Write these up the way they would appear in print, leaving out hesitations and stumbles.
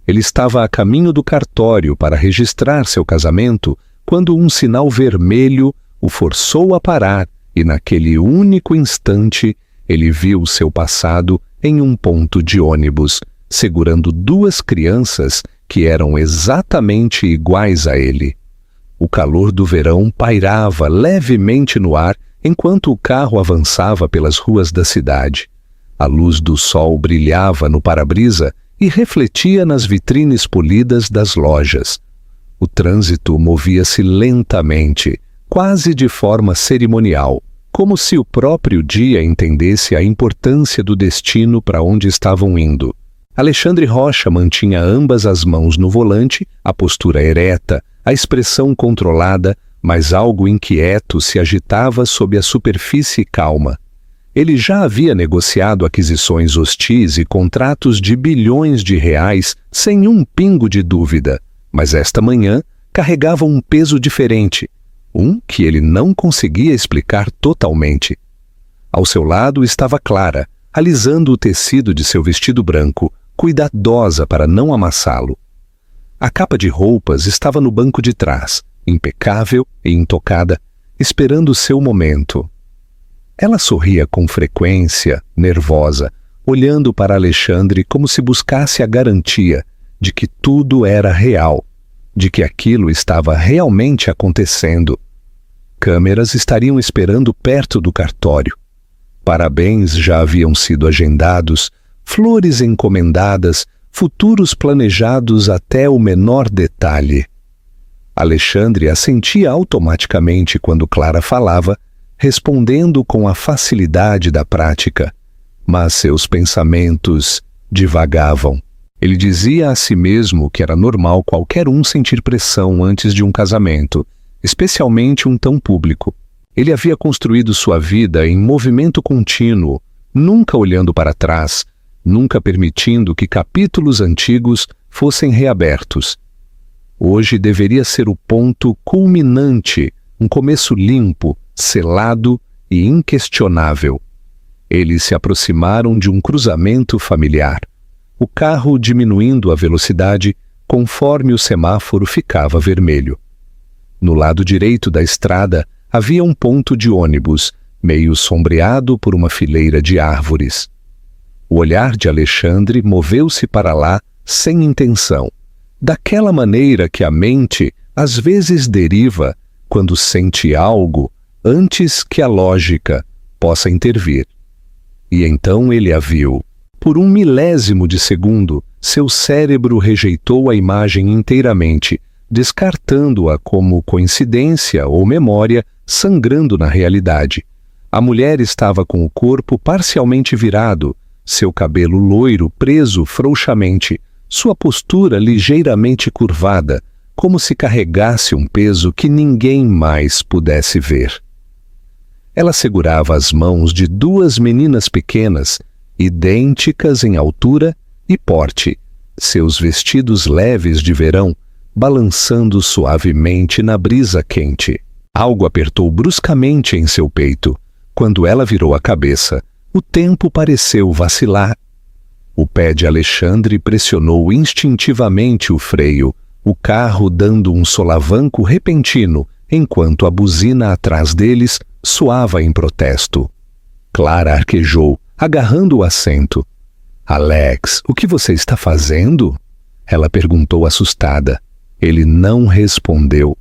Ele estava a caminho do cartório para registrar seu casamento quando um sinal vermelho o forçou a parar e, naquele único instante, ele viu seu passado em um ponto de ônibus, segurando duas crianças que eram exatamente iguais a ele. O calor do verão pairava levemente no ar enquanto o carro avançava pelas ruas da cidade. A luz do sol brilhava no para-brisa e refletia nas vitrines polidas das lojas. O trânsito movia-se lentamente, quase de forma cerimonial, como se o próprio dia entendesse a importância do destino para onde estavam indo. Alexandre Rocha mantinha ambas as mãos no volante, a postura ereta, a expressão controlada, mas algo inquieto se agitava sob a superfície calma. Ele já havia negociado aquisições hostis e contratos de bilhões de reais sem um pingo de dúvida, mas esta manhã carregava um peso diferente, um que ele não conseguia explicar totalmente. Ao seu lado estava Clara, alisando o tecido de seu vestido branco, cuidadosa para não amassá-lo. A capa de roupas estava no banco de trás, impecável e intocada, esperando seu momento. Ela sorria com frequência, nervosa, olhando para Alexandre como se buscasse a garantia de que tudo era real, de que aquilo estava realmente acontecendo. Câmeras estariam esperando perto do cartório. Parabéns já haviam sido agendados, flores encomendadas, futuros planejados até o menor detalhe. Alexandre assentia automaticamente quando Clara falava, respondendo com a facilidade da prática, mas seus pensamentos divagavam. Ele dizia a si mesmo que era normal qualquer um sentir pressão antes de um casamento, especialmente um tão público. Ele havia construído sua vida em movimento contínuo, nunca olhando para trás, nunca permitindo que capítulos antigos fossem reabertos. Hoje deveria ser o ponto culminante, um começo limpo, selado e inquestionável. Eles se aproximaram de um cruzamento familiar, o carro diminuindo a velocidade conforme o semáforo ficava vermelho. No lado direito da estrada havia um ponto de ônibus, meio sombreado por uma fileira de árvores. O olhar de Alexandre moveu-se para lá sem intenção, daquela maneira que a mente às vezes deriva quando sente algo antes que a lógica possa intervir. E então ele a viu. Por um milésimo de segundo, seu cérebro rejeitou a imagem inteiramente, descartando-a como coincidência ou memória sangrando na realidade. A mulher estava com o corpo parcialmente virado, seu cabelo loiro preso frouxamente, sua postura ligeiramente curvada, como se carregasse um peso que ninguém mais pudesse ver. Ela segurava as mãos de duas meninas pequenas, idênticas em altura e porte, seus vestidos leves de verão balançando suavemente na brisa quente. Algo apertou bruscamente em seu peito. Quando ela virou a cabeça, o tempo pareceu vacilar. O pé de Alexandre pressionou instintivamente o freio, o carro dando um solavanco repentino, enquanto a buzina atrás deles soava em protesto. Clara arquejou, agarrando o assento. "Alex, o que você está fazendo?" Ela perguntou assustada. Ele não respondeu.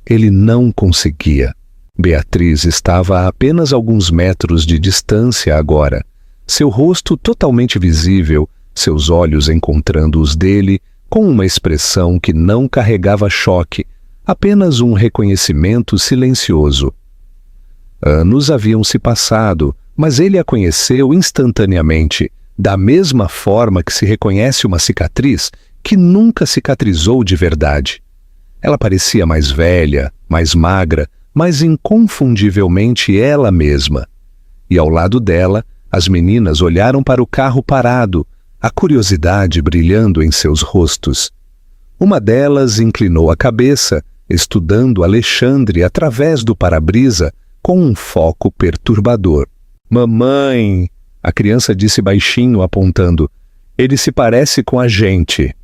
Ele não conseguia. Beatriz estava a apenas alguns metros de distância agora, seu rosto totalmente visível, seus olhos encontrando os dele, com uma expressão que não carregava choque, apenas um reconhecimento silencioso. Anos haviam se passado, mas ele a conheceu instantaneamente, da mesma forma que se reconhece uma cicatriz que nunca cicatrizou de verdade. Ela parecia mais velha, mais magra, mas inconfundivelmente ela mesma. E ao lado dela, as meninas olharam para o carro parado, a curiosidade brilhando em seus rostos. Uma delas inclinou a cabeça, estudando Alexandre através do para-brisa com um foco perturbador. "Mamãe!" a criança disse baixinho, apontando. "Ele se parece com a gente."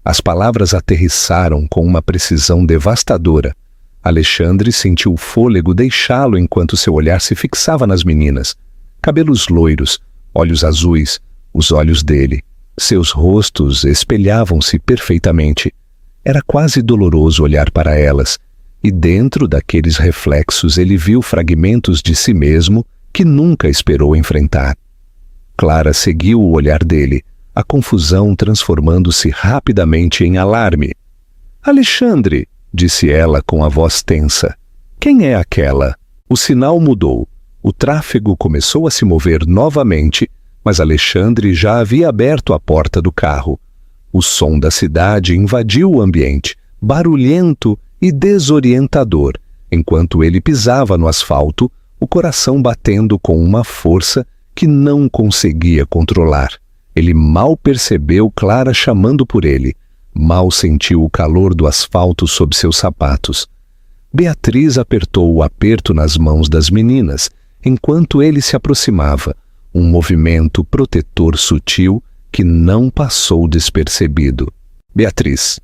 As palavras aterrissaram com uma precisão devastadora. Alexandre sentiu o fôlego deixá-lo enquanto seu olhar se fixava nas meninas. Cabelos loiros, olhos azuis, os olhos dele. Seus rostos espelhavam-se perfeitamente. Era quase doloroso olhar para elas, e dentro daqueles reflexos ele viu fragmentos de si mesmo que nunca esperou enfrentar. Clara seguiu o olhar dele, a confusão transformando-se rapidamente em alarme. «Alexandre!» disse ela com a voz tensa. «Quem é aquela?» O sinal mudou. O tráfego começou a se mover novamente, mas Alexandre já havia aberto a porta do carro. O som da cidade invadiu o ambiente, barulhento e desorientador, enquanto ele pisava no asfalto, o coração batendo com uma força que não conseguia controlar. Ele mal percebeu Clara chamando por ele, mal sentiu o calor do asfalto sob seus sapatos. Beatriz apertou o aperto nas mãos das meninas, enquanto ele se aproximava, um movimento protetor sutil que não passou despercebido. «Beatriz»,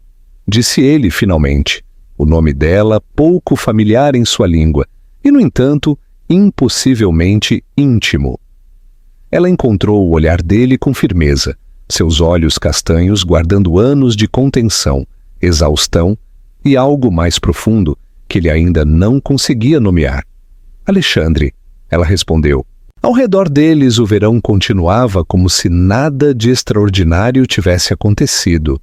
disse ele finalmente, o nome dela pouco familiar em sua língua, e, no entanto, impossivelmente íntimo. Ela encontrou o olhar dele com firmeza, seus olhos castanhos guardando anos de contenção, exaustão e algo mais profundo que ele ainda não conseguia nomear. «Alexandre», ela respondeu. Ao redor deles o verão continuava como se nada de extraordinário tivesse acontecido.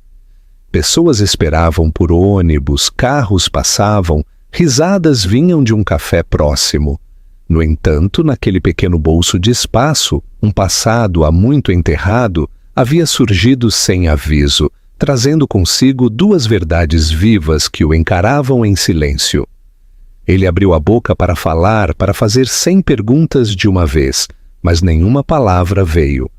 Pessoas esperavam por ônibus, carros passavam, risadas vinham de um café próximo. No entanto, naquele pequeno bolso de espaço, um passado há muito enterrado havia surgido sem aviso, trazendo consigo duas verdades vivas que o encaravam em silêncio. Ele abriu a boca para falar, para fazer 100 perguntas de uma vez, mas nenhuma palavra veio.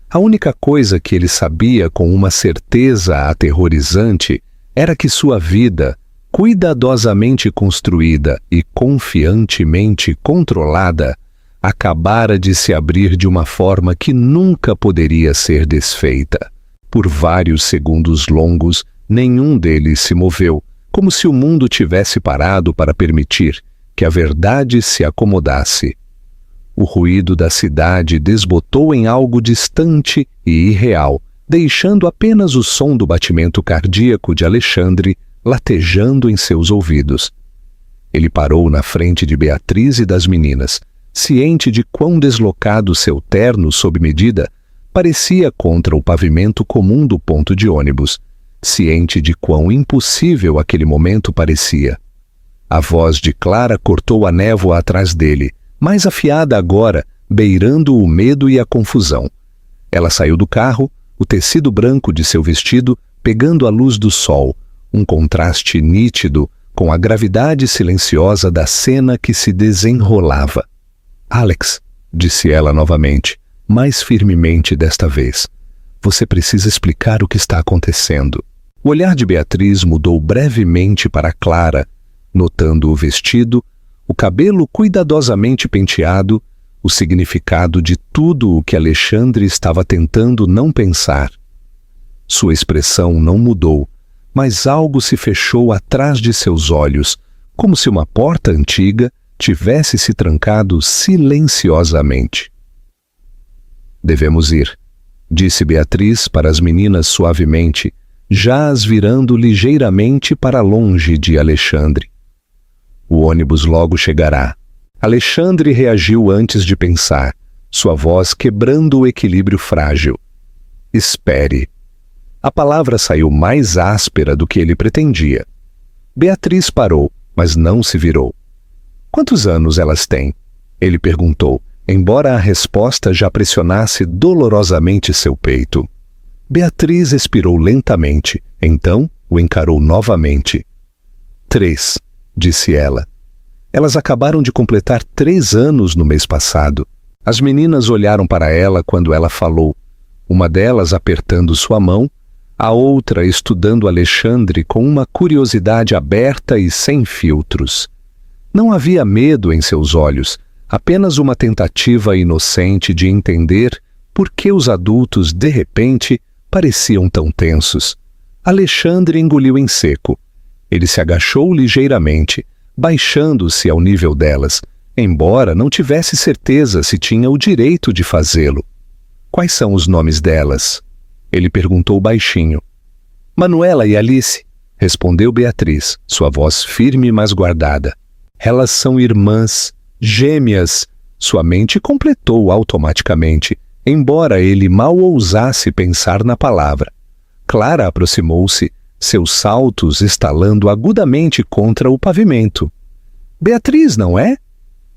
A única coisa que ele sabia com uma certeza aterrorizante era que sua vida, cuidadosamente construída e confiantemente controlada, acabara de se abrir de uma forma que nunca poderia ser desfeita. Por vários segundos longos, nenhum deles se moveu, como se o mundo tivesse parado para permitir que a verdade se acomodasse. O ruído da cidade desbotou em algo distante e irreal, deixando apenas o som do batimento cardíaco de Alexandre latejando em seus ouvidos. Ele parou na frente de Beatriz e das meninas, ciente de quão deslocado seu terno sob medida parecia contra o pavimento comum do ponto de ônibus, ciente de quão impossível aquele momento parecia. A voz de Clara cortou a névoa atrás dele, mais afiada agora, beirando o medo e a confusão. Ela saiu do carro, o tecido branco de seu vestido pegando a luz do sol, um contraste nítido com a gravidade silenciosa da cena que se desenrolava. «Alex», disse ela novamente, mais firmemente desta vez, «você precisa explicar o que está acontecendo». O olhar de Beatriz mudou brevemente para Clara, notando o vestido, o cabelo cuidadosamente penteado, o significado de tudo o que Alexandre estava tentando não pensar. Sua expressão não mudou, mas algo se fechou atrás de seus olhos, como se uma porta antiga tivesse se trancado silenciosamente. «Devemos ir», disse Beatriz para as meninas suavemente, já as virando ligeiramente para longe de Alexandre. «O ônibus logo chegará». Alexandre reagiu antes de pensar, sua voz quebrando o equilíbrio frágil. «Espere». A palavra saiu mais áspera do que ele pretendia. Beatriz parou, mas não se virou. «Quantos anos elas têm?» Ele perguntou, embora a resposta já pressionasse dolorosamente seu peito. Beatriz expirou lentamente, então o encarou novamente. 3, disse ela. Elas acabaram de completar 3 anos no mês passado. As meninas olharam para ela quando ela falou, uma delas apertando sua mão, a outra estudando Alexandre com uma curiosidade aberta e sem filtros. Não havia medo em seus olhos, apenas uma tentativa inocente de entender por que os adultos, de repente, pareciam tão tensos. Alexandre engoliu em seco. Ele se agachou ligeiramente, baixando-se ao nível delas, embora não tivesse certeza se tinha o direito de fazê-lo. Quais são os nomes delas? Ele perguntou baixinho. Manuela e Alice, respondeu Beatriz, sua voz firme mas guardada. Elas são irmãs, gêmeas. Sua mente completou automaticamente, embora ele mal ousasse pensar na palavra. Clara aproximou-se, seus saltos estalando agudamente contra o pavimento. Beatriz, não é?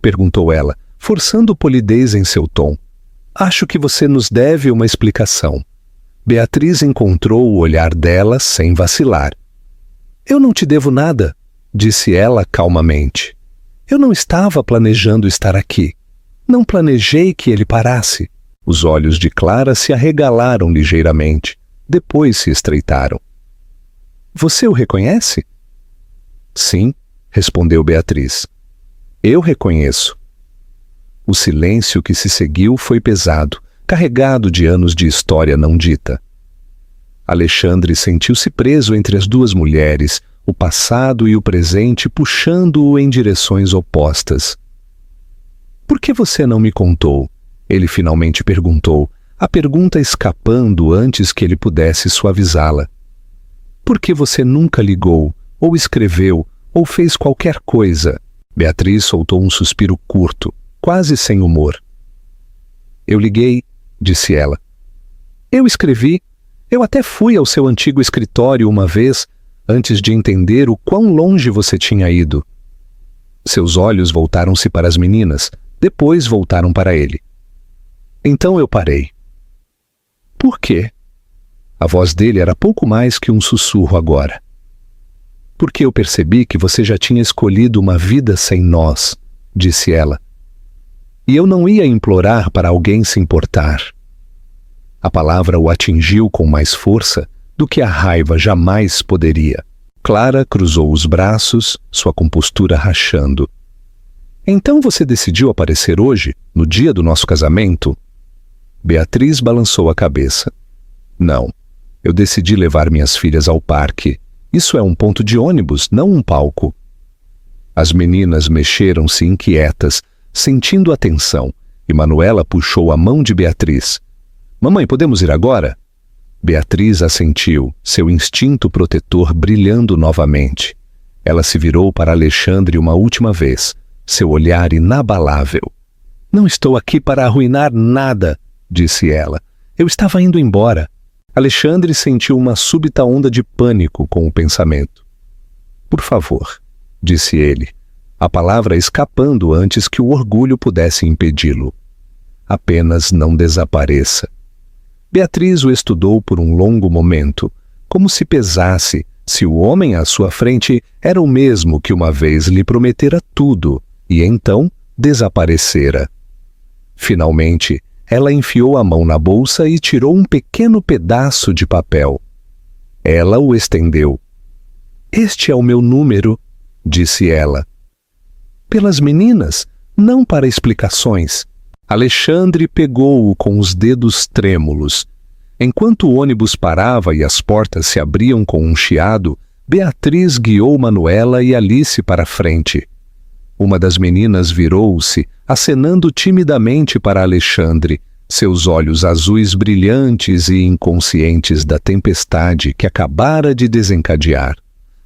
Perguntou ela, forçando polidez em seu tom. Acho que você nos deve uma explicação. Beatriz encontrou o olhar dela sem vacilar. Eu não te devo nada, disse ela calmamente. Eu não estava planejando estar aqui. Não planejei que ele parasse. Os olhos de Clara se arregalaram ligeiramente. Depois se estreitaram. Você o reconhece? Sim, respondeu Beatriz. Eu reconheço. O silêncio que se seguiu foi pesado, carregado de anos de história não dita. Alexandre sentiu-se preso entre as duas mulheres, o passado e o presente puxando-o em direções opostas. Por que você não me contou? Ele finalmente perguntou, a pergunta escapando antes que ele pudesse suavizá-la. Por que você nunca ligou, ou escreveu, ou fez qualquer coisa? Beatriz soltou um suspiro curto, quase sem humor. Eu liguei, disse ela. Eu escrevi. Eu até fui ao seu antigo escritório uma vez, antes de entender o quão longe você tinha ido. Seus olhos voltaram-se para as meninas, depois voltaram para ele. Então eu parei. Por quê? A voz dele era pouco mais que um sussurro agora. Porque eu percebi que você já tinha escolhido uma vida sem nós, disse ela. E eu não ia implorar para alguém se importar. A palavra o atingiu com mais força do que a raiva jamais poderia. Clara cruzou os braços, sua compostura rachando. Então você decidiu aparecer hoje, no dia do nosso casamento? Beatriz balançou a cabeça. Não, eu decidi levar minhas filhas ao parque. Isso é um ponto de ônibus, não um palco. As meninas mexeram-se inquietas, sentindo a tensão, e Manuela puxou a mão de Beatriz. Mamãe, podemos ir agora? Beatriz assentiu, seu instinto protetor brilhando novamente. Ela se virou para Alexandre uma última vez, seu olhar inabalável. Não estou aqui para arruinar nada, disse ela. Eu estava indo embora. Alexandre sentiu uma súbita onda de pânico com o pensamento. Por favor, disse ele, a palavra escapando antes que o orgulho pudesse impedi-lo. Apenas não desapareça. Beatriz o estudou por um longo momento, como se pesasse se o homem à sua frente era o mesmo que uma vez lhe prometera tudo e então desaparecera. Finalmente, ela enfiou a mão na bolsa e tirou um pequeno pedaço de papel. Ela o estendeu. Este é o meu número, disse ela. Pelas meninas, não para explicações. Alexandre pegou-o com os dedos trêmulos. Enquanto o ônibus parava e as portas se abriam com um chiado, Beatriz guiou Manuela e Alice para a frente. Uma das meninas virou-se, acenando timidamente para Alexandre, seus olhos azuis brilhantes e inconscientes da tempestade que acabara de desencadear.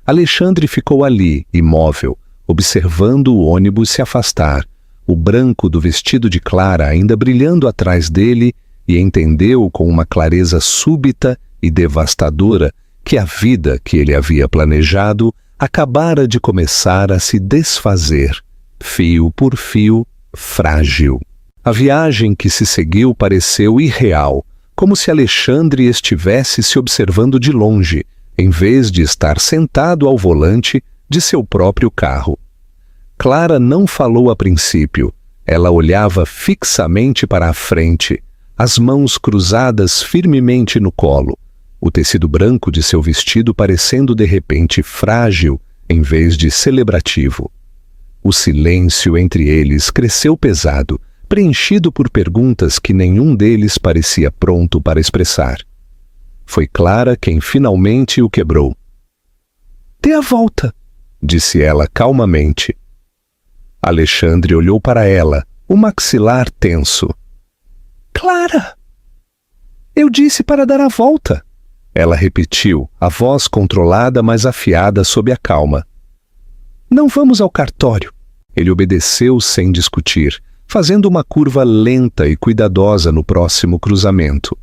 Alexandre ficou ali, imóvel, observando o ônibus se afastar, o branco do vestido de Clara ainda brilhando atrás dele, e entendeu com uma clareza súbita e devastadora que a vida que ele havia planejado acabara de começar a se desfazer, fio por fio, frágil. A viagem que se seguiu pareceu irreal, como se Alexandre estivesse se observando de longe, em vez de estar sentado ao volante de seu próprio carro. Clara não falou a princípio. Ela olhava fixamente para a frente, as mãos cruzadas firmemente no colo, o tecido branco de seu vestido parecendo de repente frágil em vez de celebrativo. O silêncio entre eles cresceu pesado, preenchido por perguntas que nenhum deles parecia pronto para expressar. Foi Clara quem finalmente o quebrou. "Dê a volta", disse ela calmamente. Alexandre olhou para ela, o maxilar tenso. "Clara! Eu disse para dar a volta", ela repetiu, a voz controlada, mas afiada sob a calma. "Não vamos ao cartório." Ele obedeceu sem discutir, fazendo uma curva lenta e cuidadosa no próximo cruzamento.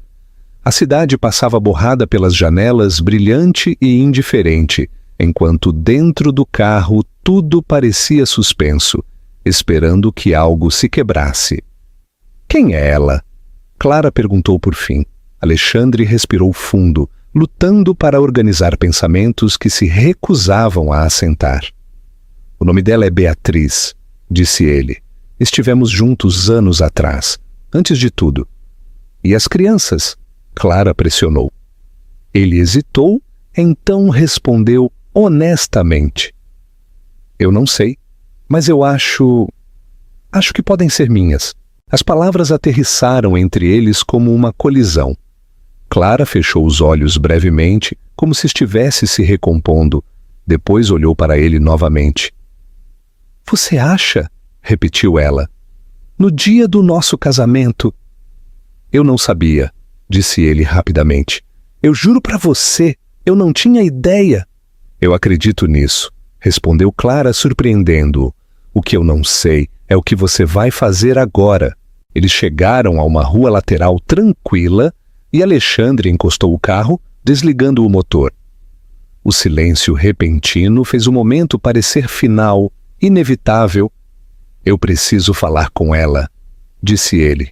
A cidade passava borrada pelas janelas, brilhante e indiferente, enquanto dentro do carro tudo parecia suspenso, esperando que algo se quebrasse. "Quem é ela?" Clara perguntou por fim. Alexandre respirou fundo, lutando para organizar pensamentos que se recusavam a assentar. "O nome dela é Beatriz", disse ele. "Estivemos juntos anos atrás, antes de tudo." "E as crianças?" Clara pressionou. Ele hesitou, então respondeu honestamente. "Eu não sei, mas eu acho que podem ser minhas." As palavras aterrissaram entre eles como uma colisão. Clara fechou os olhos brevemente, como se estivesse se recompondo. Depois olhou para ele novamente. "Você acha?" repetiu ela. "No dia do nosso casamento." "Eu não sabia", disse ele rapidamente. "Eu juro para você, eu não tinha ideia." "Eu acredito nisso", respondeu Clara, surpreendendo-o. "O que eu não sei é o que você vai fazer agora." Eles chegaram a uma rua lateral tranquila e Alexandre encostou o carro, desligando o motor. O silêncio repentino fez o momento parecer final, inevitável. "Eu preciso falar com ela", disse ele.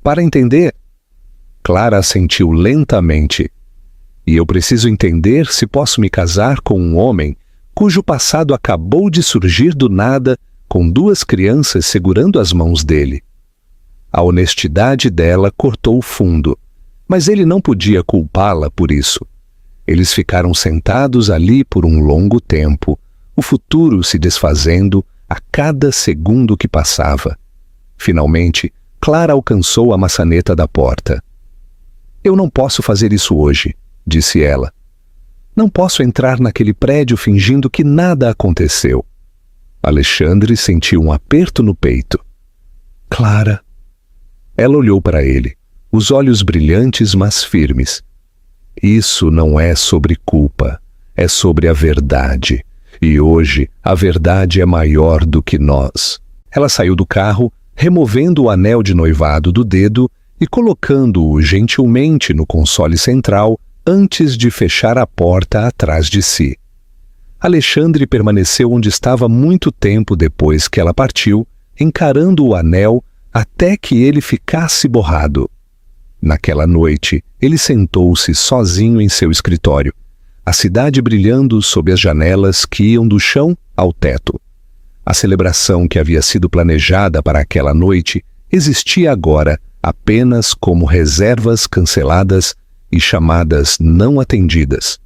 "Para entender?" Clara assentiu lentamente. "E eu preciso entender se posso me casar com um homem cujo passado acabou de surgir do nada, com 2 crianças segurando as mãos dele." A honestidade dela cortou fundo, mas ele não podia culpá-la por isso. Eles ficaram sentados ali por um longo tempo, o futuro se desfazendo a cada segundo que passava. Finalmente, Clara alcançou a maçaneta da porta. "Eu não posso fazer isso hoje", disse ela. "Não posso entrar naquele prédio fingindo que nada aconteceu." Alexandre sentiu um aperto no peito. "Clara." Ela olhou para ele, os olhos brilhantes, mas firmes. "Isso não é sobre culpa, é sobre a verdade. E hoje a verdade é maior do que nós." Ela saiu do carro, removendo o anel de noivado do dedo e colocando-o gentilmente no console central antes de fechar a porta atrás de si. Alexandre permaneceu onde estava muito tempo depois que ela partiu, encarando o anel até que ele ficasse borrado. Naquela noite, ele sentou-se sozinho em seu escritório, a cidade brilhando sob as janelas que iam do chão ao teto. A celebração que havia sido planejada para aquela noite existia agora apenas como reservas canceladas e chamadas não atendidas.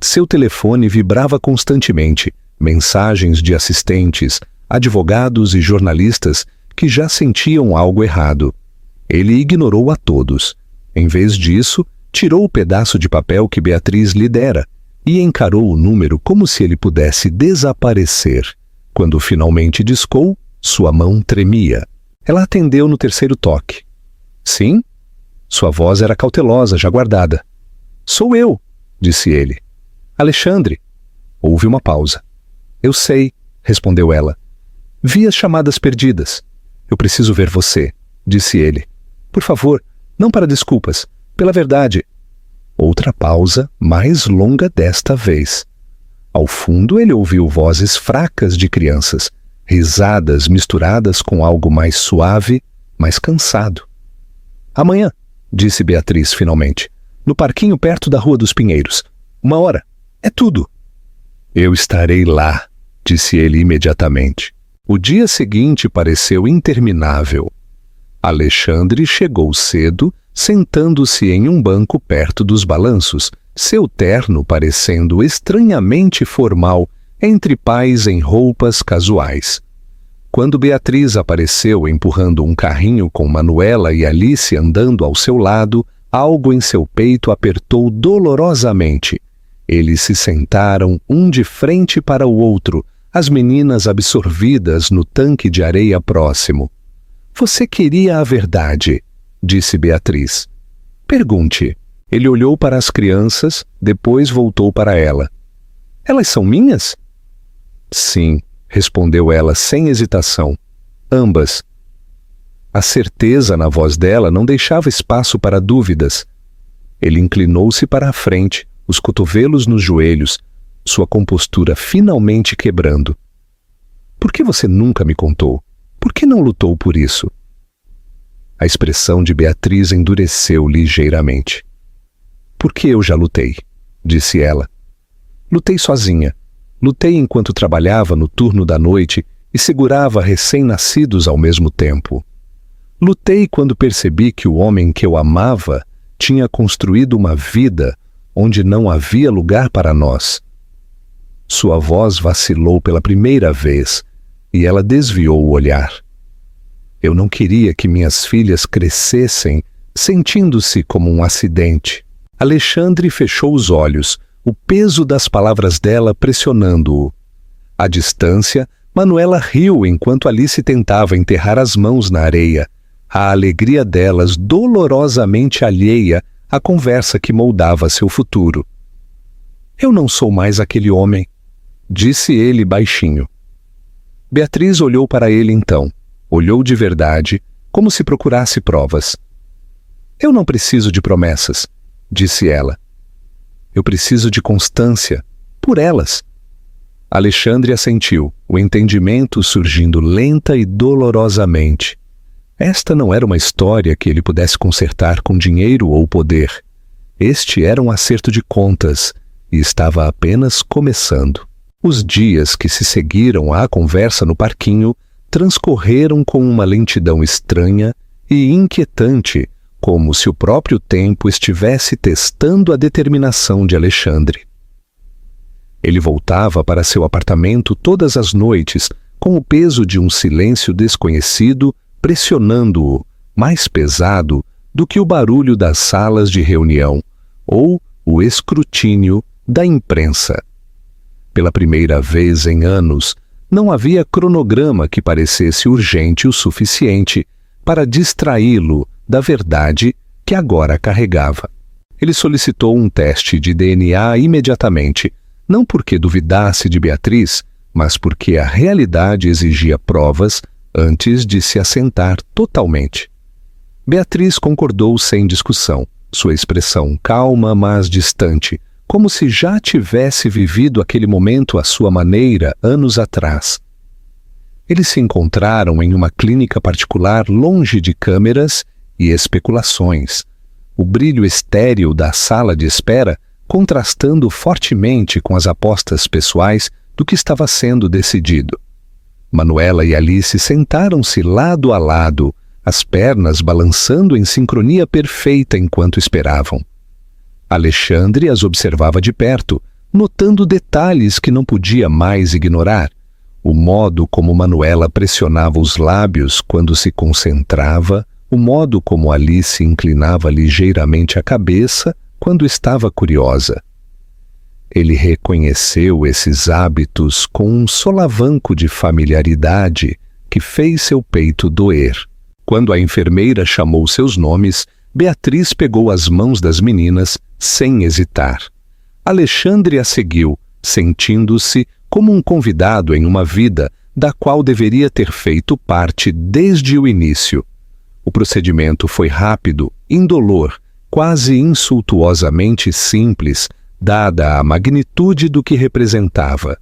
Seu telefone vibrava constantemente, mensagens de assistentes, advogados e jornalistas que já sentiam algo errado. Ele ignorou a todos. Em vez disso, tirou o pedaço de papel que Beatriz lhe dera e encarou o número como se ele pudesse desaparecer. Quando finalmente discou, sua mão tremia. Ela atendeu no 3º toque. "Sim?" Sua voz era cautelosa, já guardada. "Sou eu", disse ele. "Alexandre." Houve uma pausa. "Eu sei", respondeu ela. "Vi as chamadas perdidas." "Eu preciso ver você", disse ele. "Por favor, não para desculpas, pela verdade." Outra pausa, mais longa desta vez. Ao fundo ele ouviu vozes fracas de crianças, risadas misturadas com algo mais suave, mais cansado. "Amanhã", disse Beatriz finalmente, "no parquinho perto da Rua dos Pinheiros. 1 hora. É tudo." "Eu estarei lá", disse ele imediatamente. O dia seguinte pareceu interminável. Alexandre chegou cedo, sentando-se em um banco perto dos balanços, seu terno parecendo estranhamente formal entre pais em roupas casuais. Quando Beatriz apareceu empurrando um carrinho com Manuela e Alice andando ao seu lado, Algo em seu peito apertou dolorosamente. Eles se sentaram um de frente para o outro, as meninas absorvidas no tanque de areia próximo. Você queria a verdade, disse Beatriz. Pergunte. Ele olhou para as crianças, depois voltou para ela. Elas são minhas? Sim, respondeu ela sem hesitação. Ambas. A certeza na voz dela não deixava espaço para dúvidas. Ele inclinou-se para a frente, os cotovelos nos joelhos, sua compostura finalmente quebrando. Por que você nunca me contou? Por que não lutou por isso? A expressão de Beatriz endureceu ligeiramente. Porque eu já lutei, disse ela. Lutei sozinha. Lutei enquanto trabalhava no turno da noite e segurava recém-nascidos ao mesmo tempo. Lutei quando percebi que o homem que eu amava tinha construído uma vida onde não havia lugar para nós. Sua voz vacilou pela primeira vez e ela desviou o olhar. Eu não queria que minhas filhas crescessem sentindo-se como um acidente. Alexandre fechou os olhos, o peso das palavras dela pressionando-o. À distância, Manuela riu enquanto Alice tentava enterrar as mãos na areia, a alegria delas dolorosamente alheia à conversa que moldava seu futuro. Eu não sou mais aquele homem, disse ele baixinho. Beatriz olhou para ele então, olhou de verdade, como se procurasse provas. Eu não preciso de promessas, disse ela. Eu preciso de constância, por elas. Alexandre assentiu, o entendimento surgindo lenta e dolorosamente. Esta não era uma história que ele pudesse consertar com dinheiro ou poder. Este era um acerto de contas e estava apenas começando. Os dias que se seguiram à conversa no parquinho transcorreram com uma lentidão estranha e inquietante, como se o próprio tempo estivesse testando a determinação de Alexandre. Ele voltava para seu apartamento todas as noites, com o peso de um silêncio desconhecido pressionando-o, mais pesado do que o barulho das salas de reunião ou o escrutínio da imprensa. Pela primeira vez em anos, não havia cronograma que parecesse urgente o suficiente para distraí-lo da verdade que agora carregava. Ele solicitou um teste de DNA imediatamente, não porque duvidasse de Beatriz, mas porque a realidade exigia provas antes de se assentar totalmente. Beatriz concordou sem discussão, sua expressão calma, mas distante, como se já tivesse vivido aquele momento à sua maneira anos atrás. Eles se encontraram em uma clínica particular longe de câmeras e especulações, o brilho estéril da sala de espera contrastando fortemente com as apostas pessoais do que estava sendo decidido. Manuela e Alice sentaram-se lado a lado, as pernas balançando em sincronia perfeita enquanto esperavam. Alexandre as observava de perto, notando detalhes que não podia mais ignorar. O modo como Manuela pressionava os lábios quando se concentrava, o modo como Alice inclinava ligeiramente a cabeça quando estava curiosa. Ele reconheceu esses hábitos com um solavanco de familiaridade que fez seu peito doer. Quando a enfermeira chamou seus nomes, Beatriz pegou as mãos das meninas sem hesitar. Alexandre a seguiu, sentindo-se como um convidado em uma vida da qual deveria ter feito parte desde o início. O procedimento foi rápido, indolor, quase insultuosamente simples, dada a magnitude do que representava.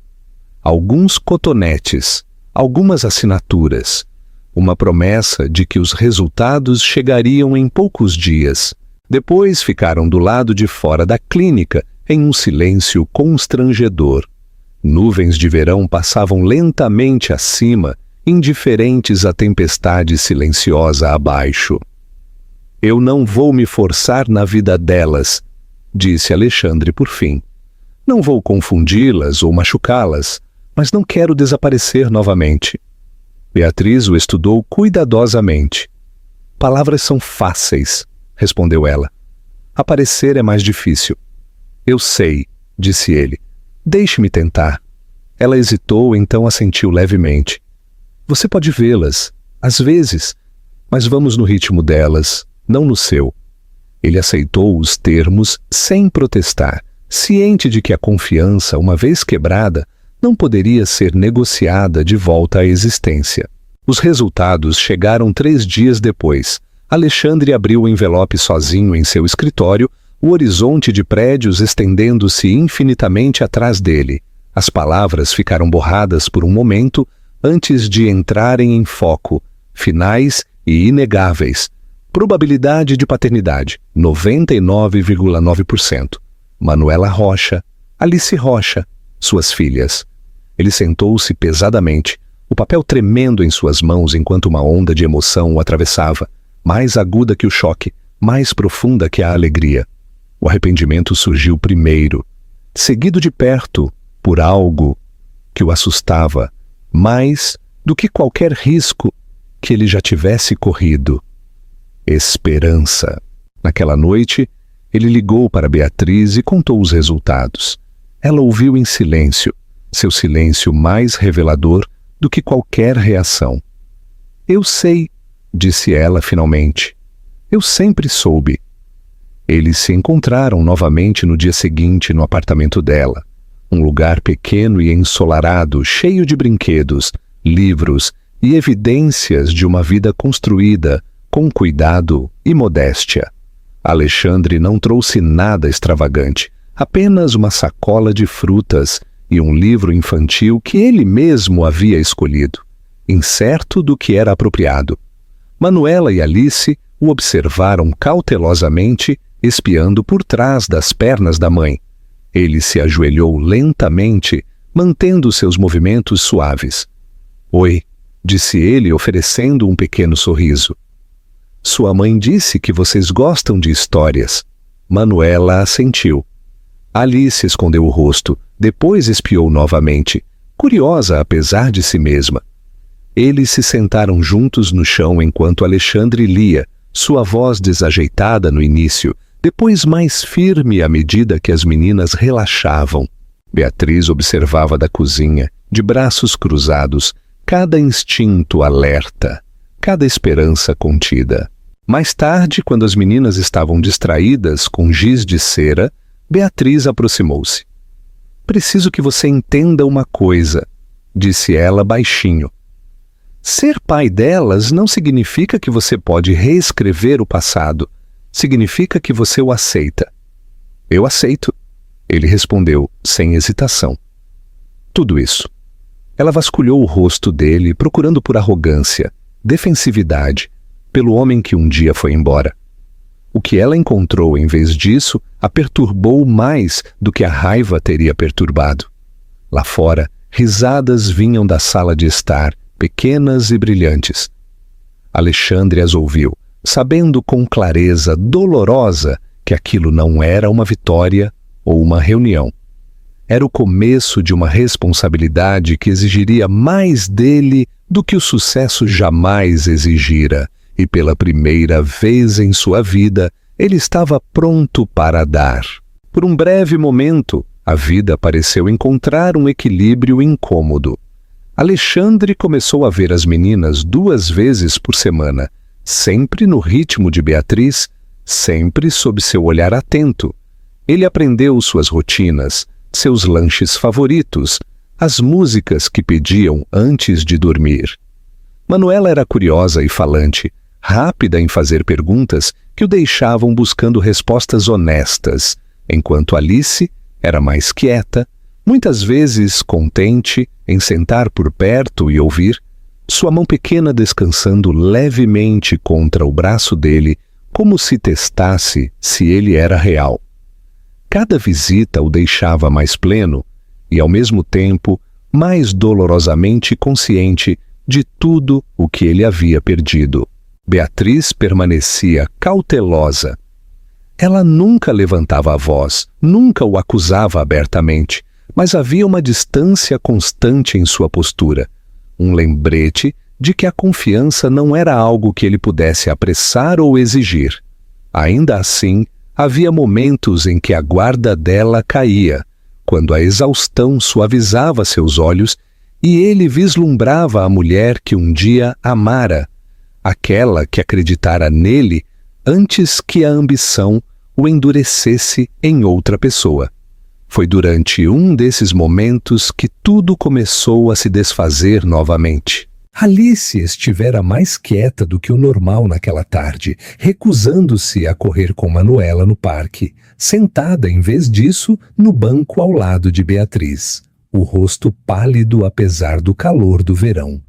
Alguns cotonetes, algumas assinaturas, uma promessa de que os resultados chegariam em poucos dias. Depois ficaram do lado de fora da clínica, em um silêncio constrangedor. Nuvens de verão passavam lentamente acima, indiferentes à tempestade silenciosa abaixo. Eu não vou me forçar na vida delas, disse Alexandre por fim. Não vou confundi-las ou machucá-las, mas não quero desaparecer novamente. Beatriz o estudou cuidadosamente. Palavras são fáceis, respondeu ela. Aparecer é mais difícil. Eu sei, disse ele. Deixe-me tentar. Ela hesitou, então assentiu levemente. Você pode vê-las, às vezes, mas vamos no ritmo delas, não no seu. Ele aceitou os termos sem protestar, ciente de que a confiança, uma vez quebrada, não poderia ser negociada de volta à existência. Os resultados chegaram 3 dias depois. Alexandre abriu o envelope sozinho em seu escritório, o horizonte de prédios estendendo-se infinitamente atrás dele. As palavras ficaram borradas por um momento antes de entrarem em foco, finais e inegáveis. Probabilidade de paternidade, 99,9%. Manuela Rocha, Alice Rocha, suas filhas. Ele sentou-se pesadamente, o papel tremendo em suas mãos enquanto uma onda de emoção o atravessava, mais aguda que o choque, mais profunda que a alegria. O arrependimento surgiu primeiro, seguido de perto por algo que o assustava, mais do que qualquer risco que ele já tivesse corrido. Esperança. Naquela noite, ele ligou para Beatriz e contou os resultados. Ela ouviu em silêncio, seu silêncio mais revelador do que qualquer reação. Eu sei, disse ela finalmente. Eu sempre soube. Eles se encontraram novamente no dia seguinte no apartamento dela. Um lugar pequeno e ensolarado, cheio de brinquedos, livros e evidências de uma vida construída com cuidado e modéstia. Alexandre não trouxe nada extravagante, apenas uma sacola de frutas e um livro infantil que ele mesmo havia escolhido, incerto do que era apropriado. Manuela e Alice o observaram cautelosamente, espiando por trás das pernas da mãe. Ele se ajoelhou lentamente, mantendo seus movimentos suaves. Oi, disse ele, oferecendo um pequeno sorriso. Sua mãe disse que vocês gostam de histórias. Manuela assentiu. Alice escondeu o rosto, depois espiou novamente, curiosa apesar de si mesma. Eles se sentaram juntos no chão enquanto Alexandre lia, sua voz desajeitada no início, depois mais firme à medida que as meninas relaxavam. Beatriz observava da cozinha, de braços cruzados, cada instinto alerta, cada esperança contida. Mais tarde, quando as meninas estavam distraídas com giz de cera, Beatriz aproximou-se. Preciso que você entenda uma coisa, disse ela baixinho. Ser pai delas não significa que você pode reescrever o passado. Significa que você o aceita. Eu aceito, ele respondeu, sem hesitação. Tudo isso. Ela vasculhou o rosto dele, procurando por arrogância, defensividade, pelo homem que um dia foi embora. O que ela encontrou em vez disso a perturbou mais do que a raiva teria perturbado. Lá fora, risadas vinham da sala de estar, pequenas e brilhantes. Alexandre as ouviu, sabendo com clareza dolorosa que aquilo não era uma vitória ou uma reunião. Era o começo de uma responsabilidade que exigiria mais dele do que o sucesso jamais exigira, e pela primeira vez em sua vida, ele estava pronto para dar. Por um breve momento, a vida pareceu encontrar um equilíbrio incômodo. Alexandre começou a ver as meninas 2 vezes por semana, sempre no ritmo de Beatriz, sempre sob seu olhar atento. Ele aprendeu suas rotinas, seus lanches favoritos, as músicas que pediam antes de dormir. Manuela era curiosa e falante, rápida em fazer perguntas que o deixavam buscando respostas honestas, enquanto Alice era mais quieta, muitas vezes contente em sentar por perto e ouvir, sua mão pequena descansando levemente contra o braço dele, como se testasse se ele era real. Cada visita o deixava mais pleno e, ao mesmo tempo, mais dolorosamente consciente de tudo o que ele havia perdido. Beatriz permanecia cautelosa. Ela nunca levantava a voz, nunca o acusava abertamente, mas havia uma distância constante em sua postura, um lembrete de que a confiança não era algo que ele pudesse apressar ou exigir. Ainda assim, Havia momentos em que a guarda dela caía, quando a exaustão suavizava seus olhos e ele vislumbrava a mulher que um dia amara, aquela que acreditara nele antes que a ambição o endurecesse em outra pessoa. Foi durante um desses momentos que tudo começou a se desfazer novamente. Alice estivera mais quieta do que o normal naquela tarde, recusando-se a correr com Manuela no parque, sentada em vez disso no banco ao lado de Beatriz, o rosto pálido apesar do calor do verão.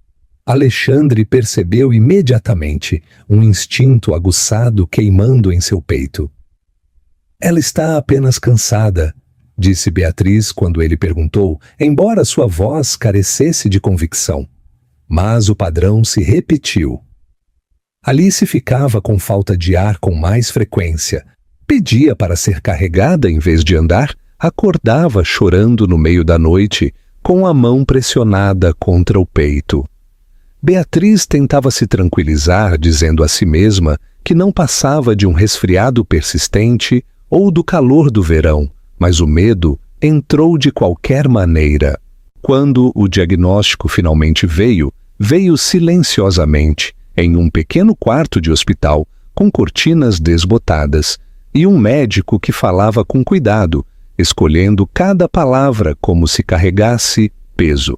Alexandre percebeu imediatamente um instinto aguçado queimando em seu peito. Ela está apenas cansada, disse Beatriz quando ele perguntou, embora sua voz carecesse de convicção. Mas o padrão se repetiu. Alice ficava com falta de ar com mais frequência. Pedia para ser carregada em vez de andar, acordava chorando no meio da noite, com a mão pressionada contra o peito. Beatriz tentava se tranquilizar, dizendo a si mesma que não passava de um resfriado persistente ou do calor do verão, mas o medo entrou de qualquer maneira. Quando o diagnóstico finalmente veio silenciosamente, em um pequeno quarto de hospital, com cortinas desbotadas, e um médico que falava com cuidado, escolhendo cada palavra como se carregasse peso.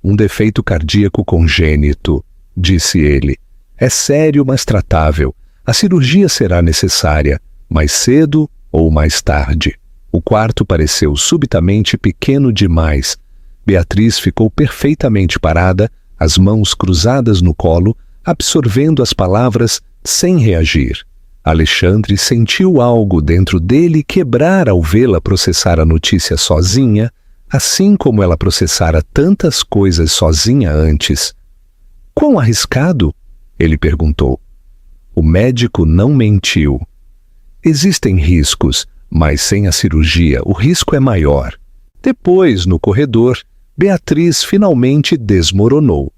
Um defeito cardíaco congênito, disse ele. É sério, mas tratável. A cirurgia será necessária, mais cedo ou mais tarde. O quarto pareceu subitamente pequeno demais. Beatriz ficou perfeitamente parada, as mãos cruzadas no colo, absorvendo as palavras sem reagir. Alexandre sentiu algo dentro dele quebrar ao vê-la processar a notícia sozinha, assim como ela processara tantas coisas sozinha antes. Quão arriscado? Ele perguntou. O médico não mentiu. Existem riscos, mas sem a cirurgia o risco é maior. Depois, no corredor, Beatriz finalmente desmoronou.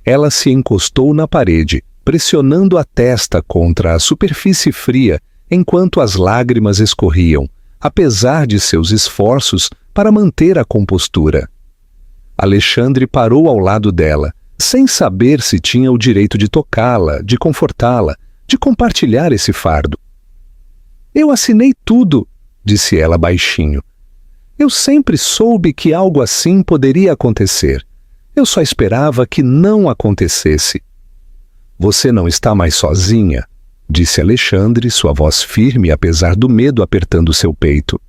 Ela se encostou na parede, pressionando a testa contra a superfície fria, enquanto as lágrimas escorriam, apesar de seus esforços para manter a compostura. Alexandre parou ao lado dela, sem saber se tinha o direito de tocá-la, de confortá-la, de compartilhar esse fardo. Eu assinei tudo, disse ela baixinho. Eu sempre soube que algo assim poderia acontecer. Eu só esperava que não acontecesse. Você não está mais sozinha, disse Alexandre, sua voz firme apesar do medo apertando seu peito.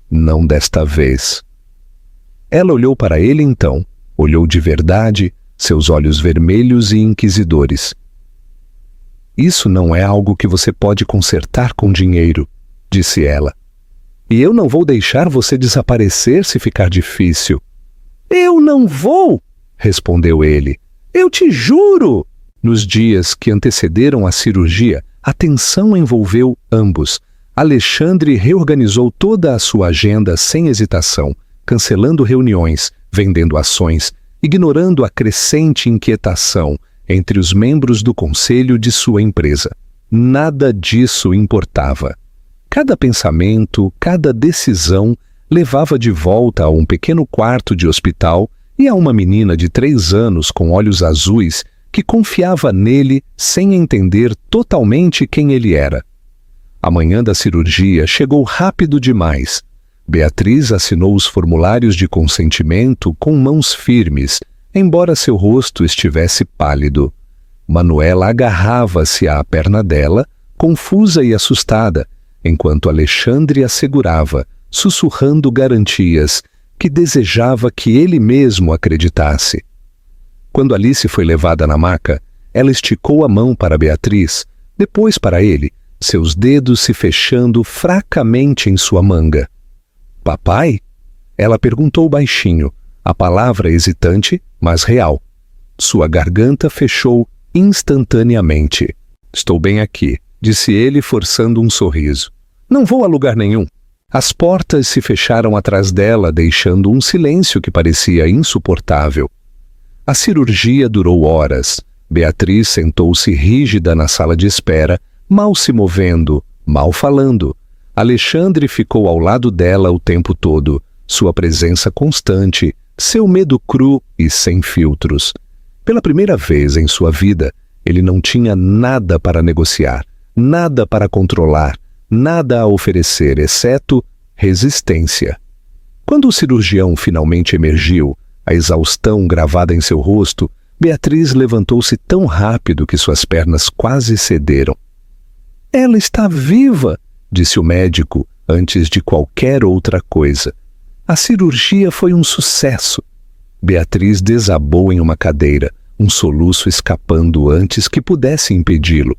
Não desta vez. Ela olhou para ele então, olhou de verdade, seus olhos vermelhos e inquisidores. Isso não é algo que você pode consertar com dinheiro, disse ela. E eu não vou deixar você desaparecer se ficar difícil. Eu não vou, respondeu ele. Eu te juro. Nos dias que antecederam a cirurgia, a tensão envolveu ambos. Alexandre reorganizou toda a sua agenda sem hesitação, cancelando reuniões, vendendo ações, ignorando a crescente inquietação entre os membros do conselho de sua empresa. Nada disso importava. Cada pensamento, cada decisão levava de volta a um pequeno quarto de hospital e a uma menina de 3 anos com olhos azuis que confiava nele sem entender totalmente quem ele era. A manhã da cirurgia chegou rápido demais. Beatriz assinou os formulários de consentimento com mãos firmes, embora seu rosto estivesse pálido. Manuela agarrava-se à perna dela, confusa e assustada, enquanto Alexandre a segurava, sussurrando garantias que desejava que ele mesmo acreditasse. Quando Alice foi levada na maca, ela esticou a mão para Beatriz, depois para ele, seus dedos se fechando fracamente em sua manga. Papai? Ela perguntou baixinho, a palavra hesitante, mas real. Sua garganta fechou instantaneamente. Estou bem aqui, disse ele forçando um sorriso. Não vou a lugar nenhum. As portas se fecharam atrás dela, deixando um silêncio que parecia insuportável. A cirurgia durou horas. Beatriz sentou-se rígida na sala de espera, mal se movendo, Mal falando, Alexandre ficou ao lado dela o tempo todo, sua presença constante, seu medo cru e sem filtros. Pela primeira vez em sua vida, ele não tinha nada para negociar, nada para controlar, nada a oferecer, exceto resistência. Quando o cirurgião finalmente emergiu, a exaustão gravada em seu rosto, Beatriz levantou-se tão rápido que suas pernas quase cederam. "Ela está viva!" disse o médico antes de qualquer outra coisa. "A cirurgia foi um sucesso." Beatriz desabou em uma cadeira, um soluço escapando antes que pudesse impedi-lo.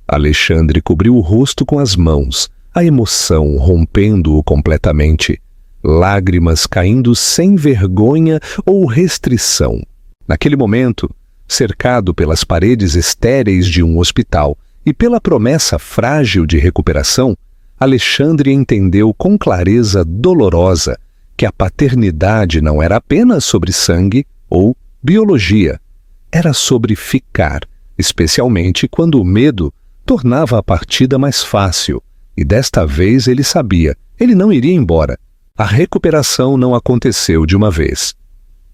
Alexandre cobriu o rosto com as mãos, a emoção rompendo-o completamente, lágrimas caindo sem vergonha ou restrição. Naquele momento, cercado pelas paredes estéreis de um hospital e pela promessa frágil de recuperação, Alexandre entendeu com clareza dolorosa que a paternidade não era apenas sobre sangue ou biologia. Era sobre ficar, especialmente quando o medo tornava a partida mais fácil. E desta vez ele sabia, ele não iria embora. A recuperação não aconteceu de uma vez.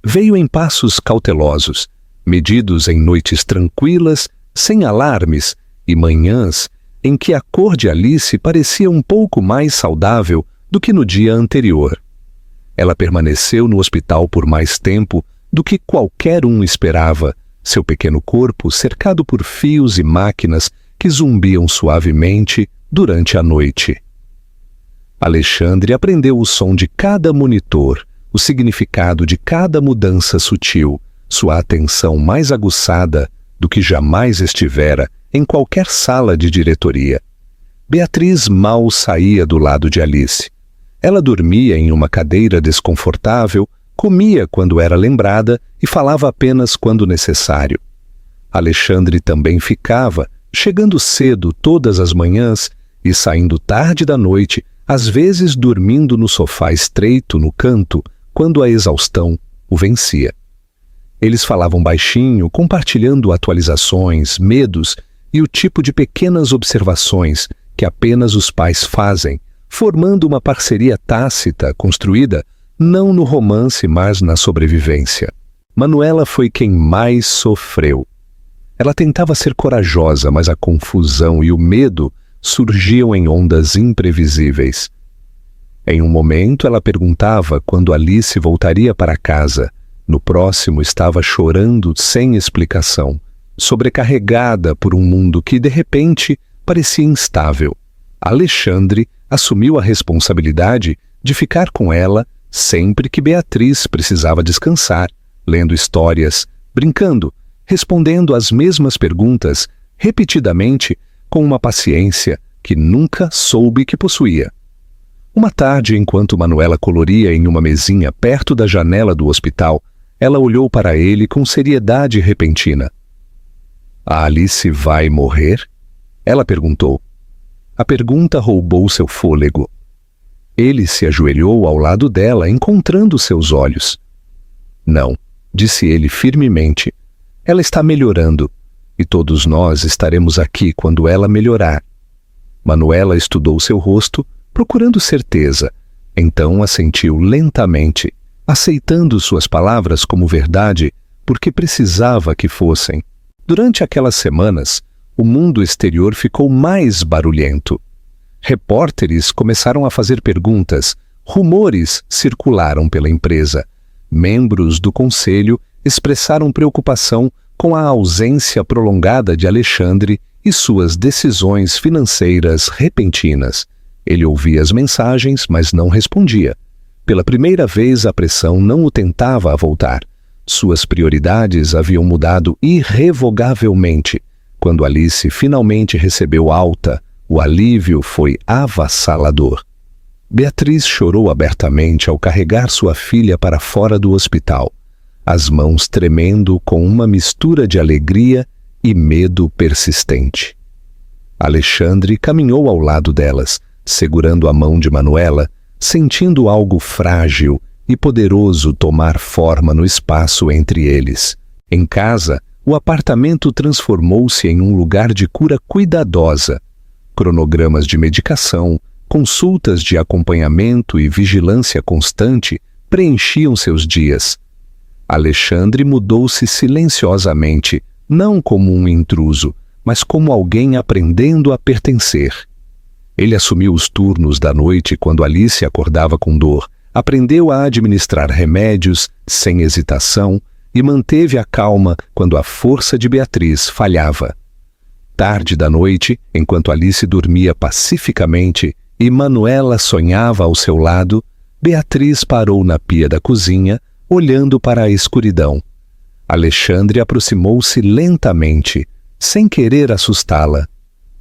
Veio em passos cautelosos, medidos em noites tranquilas, sem alarmes, e manhãs em que a cor de Alice parecia um pouco mais saudável do que no dia anterior. Ela permaneceu no hospital por mais tempo do que qualquer um esperava, seu pequeno corpo cercado por fios e máquinas que zumbiam suavemente durante a noite. Alexandre aprendeu o som de cada monitor, o significado de cada mudança sutil, sua atenção mais aguçada do que jamais estivera em qualquer sala de diretoria. Beatriz mal saía do lado de Alice. Ela dormia em uma cadeira desconfortável, comia quando era lembrada e falava apenas quando necessário. Alexandre também ficava, chegando cedo todas as manhãs e saindo tarde da noite, às vezes dormindo no sofá estreito no canto, quando a exaustão o vencia. Eles falavam baixinho, compartilhando atualizações, medos e o tipo de pequenas observações que apenas os pais fazem, formando uma parceria tácita construída não no romance, mas na sobrevivência. Manuela foi quem mais sofreu. Ela tentava ser corajosa, mas a confusão e o medo surgiam em ondas imprevisíveis. Em um momento, ela perguntava quando Alice voltaria para casa. No próximo, estava chorando sem explicação, sobrecarregada por um mundo que, de repente, parecia instável. Alexandre assumiu a responsabilidade de ficar com ela sempre que Beatriz precisava descansar, lendo histórias, brincando, respondendo às mesmas perguntas, repetidamente, com uma paciência que nunca soube que possuía. Uma tarde, enquanto Manuela coloria em uma mesinha perto da janela do hospital, ela olhou para ele com seriedade repentina. "A Alice vai morrer?" Ela perguntou. A pergunta roubou seu fôlego. Ele se ajoelhou ao lado dela, encontrando seus olhos. "Não", disse ele firmemente. "Ela está melhorando, e todos nós estaremos aqui quando ela melhorar." Manuela estudou seu rosto, procurando certeza. Então assentiu lentamente, aceitando suas palavras como verdade, porque precisava que fossem. Durante aquelas semanas, o mundo exterior ficou mais barulhento. Repórteres começaram a fazer perguntas, rumores circularam pela empresa. Membros do conselho expressaram preocupação com a ausência prolongada de Alexandre e suas decisões financeiras repentinas. Ele ouvia as mensagens, mas não respondia. Pela primeira vez, a pressão não o tentava a voltar. Suas prioridades haviam mudado irrevogavelmente. Quando Alice finalmente recebeu alta, o alívio foi avassalador. Beatriz chorou abertamente ao carregar sua filha para fora do hospital, as mãos tremendo com uma mistura de alegria e medo persistente. Alexandre caminhou ao lado delas, segurando a mão de Manuela, sentindo algo frágil e poderoso tomar forma no espaço entre eles. Em casa, o apartamento transformou-se em um lugar de cura cuidadosa. cronogramas de medicação, consultas de acompanhamento e vigilância constante preenchiam seus dias. Alexandre mudou-se silenciosamente, não como um intruso, mas como alguém aprendendo a pertencer. Ele assumiu os turnos da noite quando Alice acordava com dor, aprendeu a administrar remédios sem hesitação e manteve a calma quando a força de Beatriz falhava. Tarde da noite, enquanto Alice dormia pacificamente e Manuela sonhava ao seu lado, Beatriz parou na pia da cozinha, olhando para a escuridão. Alexandre aproximou-se lentamente, sem querer assustá-la.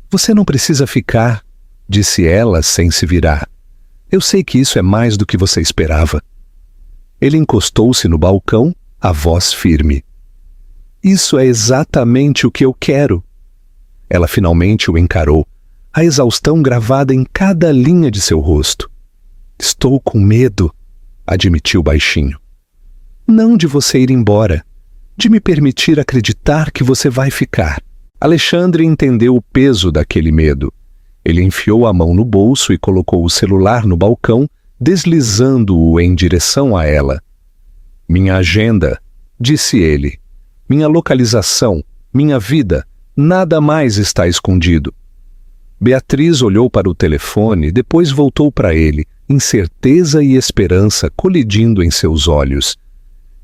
"Você não precisa ficar", disse ela sem se virar. "Eu sei que isso é mais do que você esperava." Ele encostou-se no balcão, a voz firme. "Isso é exatamente o que eu quero." Ela finalmente o encarou, a exaustão gravada em cada linha de seu rosto. "Estou com medo", admitiu baixinho. "Não de você ir embora, de me permitir acreditar que você vai ficar." Alexandre entendeu o peso daquele medo. Ele enfiou a mão no bolso e colocou o celular no balcão, deslizando-o em direção a ela. "Minha agenda", disse ele. "Minha localização, minha vida, nada mais está escondido." Beatriz olhou para o telefone, depois voltou para ele, incerteza e esperança colidindo em seus olhos.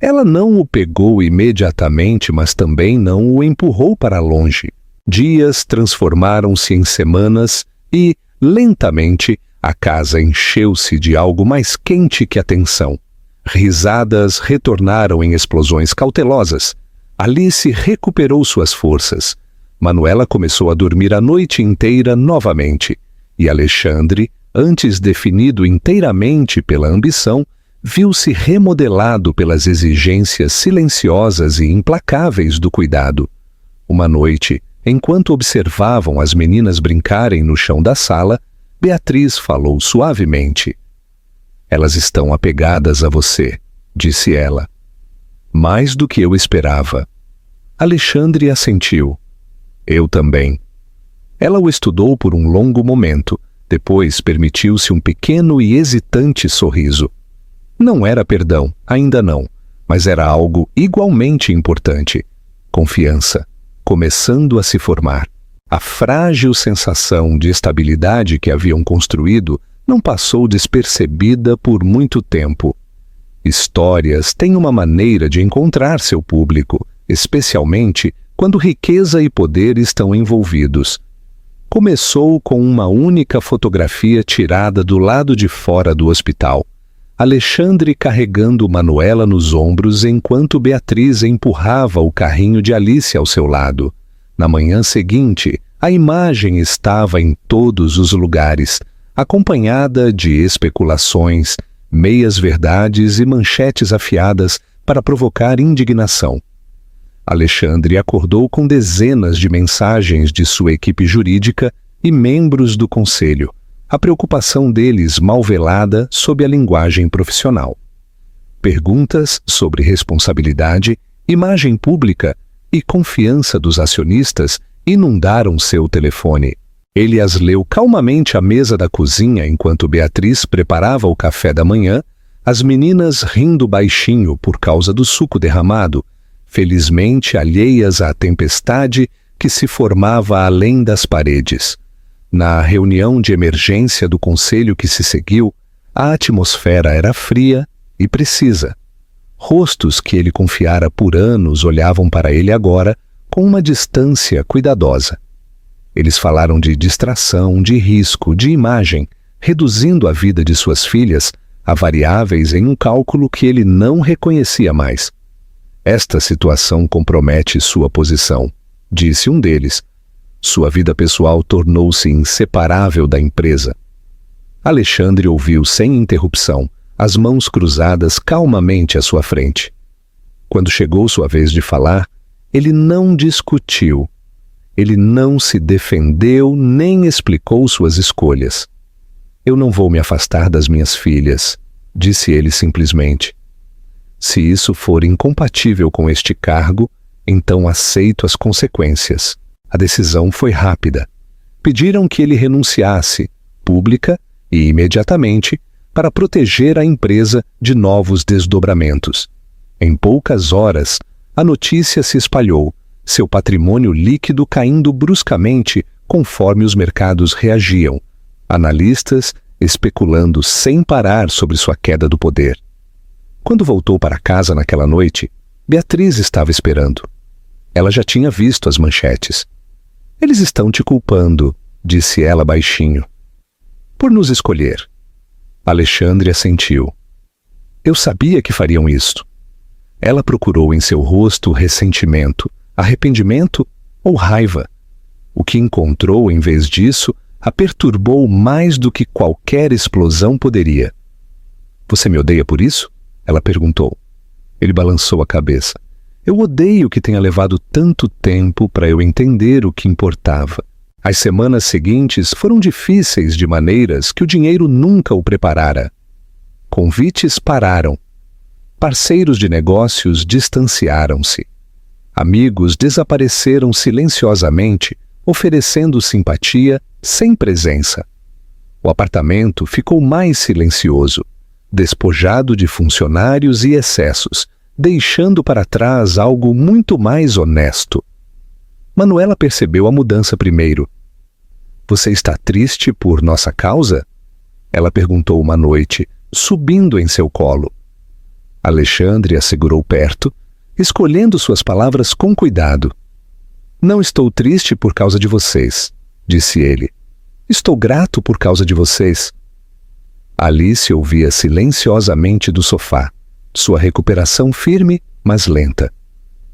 Ela não o pegou imediatamente, mas também não o empurrou para longe. Dias transformaram-se em semanas e, lentamente, a casa encheu-se de algo mais quente que a tensão. Risadas retornaram em explosões cautelosas. Alice recuperou suas forças. Manuela começou a dormir a noite inteira novamente. E Alexandre, antes definido inteiramente pela ambição, viu-se remodelado pelas exigências silenciosas e implacáveis do cuidado. Uma noite, enquanto observavam as meninas brincarem no chão da sala, Beatriz falou suavemente. "Elas estão apegadas a você", disse ela. "Mais do que eu esperava." Alexandre assentiu. "Eu também." Ela o estudou por um longo momento, depois permitiu-se um pequeno e hesitante sorriso. Não era perdão, ainda não, mas era algo igualmente importante. Confiança, começando a se formar. A frágil sensação de estabilidade que haviam construído não passou despercebida por muito tempo. Histórias têm uma maneira de encontrar seu público, especialmente quando riqueza e poder estão envolvidos. Começou com uma única fotografia tirada do lado de fora do hospital. Alexandre carregando Manuela nos ombros enquanto Beatriz empurrava o carrinho de Alice ao seu lado. Na manhã seguinte, a imagem estava em todos os lugares, acompanhada de especulações, meias-verdades e manchetes afiadas para provocar indignação. Alexandre acordou com dezenas de mensagens de sua equipe jurídica e membros do conselho, a preocupação deles mal velada sob a linguagem profissional. Perguntas sobre responsabilidade, imagem pública e confiança dos acionistas inundaram seu telefone. Ele as leu calmamente à mesa da cozinha enquanto Beatriz preparava o café da manhã, as meninas rindo baixinho por causa do suco derramado, felizmente alheias à tempestade que se formava além das paredes. Na reunião de emergência do conselho que se seguiu, a atmosfera era fria e precisa. Rostos que ele confiara por anos olhavam para ele agora com uma distância cuidadosa. Eles falaram de distração, de risco, de imagem, reduzindo a vida de suas filhas a variáveis em um cálculo que ele não reconhecia mais. "Esta situação compromete sua posição", disse um deles. Sua vida pessoal tornou-se inseparável da empresa. Alexandre ouviu sem interrupção, as mãos cruzadas calmamente à sua frente. Quando chegou sua vez de falar, ele não discutiu. Ele não se defendeu nem explicou suas escolhas. "Eu não vou me afastar das minhas filhas", disse ele simplesmente. "Se isso for incompatível com este cargo, então aceito as consequências." A decisão foi rápida. Pediram que ele renunciasse, pública e imediatamente, para proteger a empresa de novos desdobramentos. Em poucas horas, a notícia se espalhou, seu patrimônio líquido caindo bruscamente conforme os mercados reagiam, analistas especulando sem parar sobre sua queda do poder. Quando voltou para casa naquela noite, Beatriz estava esperando. Ela já tinha visto as manchetes. "Eles estão te culpando", disse ela baixinho. "Por nos escolher." Alexandre assentiu. "Eu sabia que fariam isto." Ela procurou em seu rosto ressentimento, arrependimento ou raiva. O que encontrou, em vez disso, a perturbou mais do que qualquer explosão poderia. "Você me odeia por isso?" ela perguntou. Ele balançou a cabeça. "Eu odeio que tenha levado tanto tempo para eu entender o que importava. As semanas seguintes foram difíceis de maneiras que o dinheiro nunca o preparara. Convites pararam. Parceiros de negócios distanciaram-se. Amigos desapareceram silenciosamente, oferecendo simpatia sem presença. O apartamento ficou mais silencioso, despojado de funcionários e excessos, deixando para trás algo muito mais honesto. Manuela percebeu a mudança primeiro. "Você está triste por nossa causa?" ela perguntou uma noite, subindo em seu colo. Alexandre a segurou perto, escolhendo suas palavras com cuidado. "Não estou triste por causa de vocês", disse ele. "Estou grato por causa de vocês." Alice ouvia silenciosamente do sofá, sua recuperação firme, mas lenta.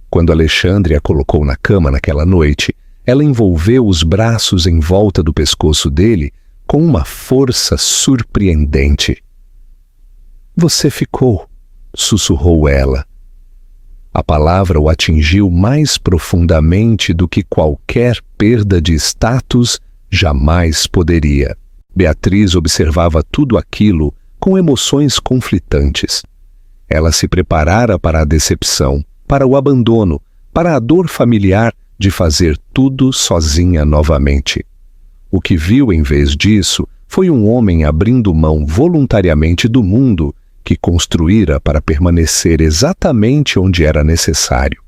Quando Alexandre a colocou na cama naquela noite, ela envolveu os braços em volta do pescoço dele com uma força surpreendente. "Você ficou", sussurrou ela. A palavra o atingiu mais profundamente do que qualquer perda de status jamais poderia. Beatriz observava tudo aquilo com emoções conflitantes. Ela se preparara para a decepção, para o abandono, para a dor familiar de fazer tudo sozinha novamente. O que viu em vez disso foi um homem abrindo mão voluntariamente do mundo que construíra para permanecer exatamente onde era necessário.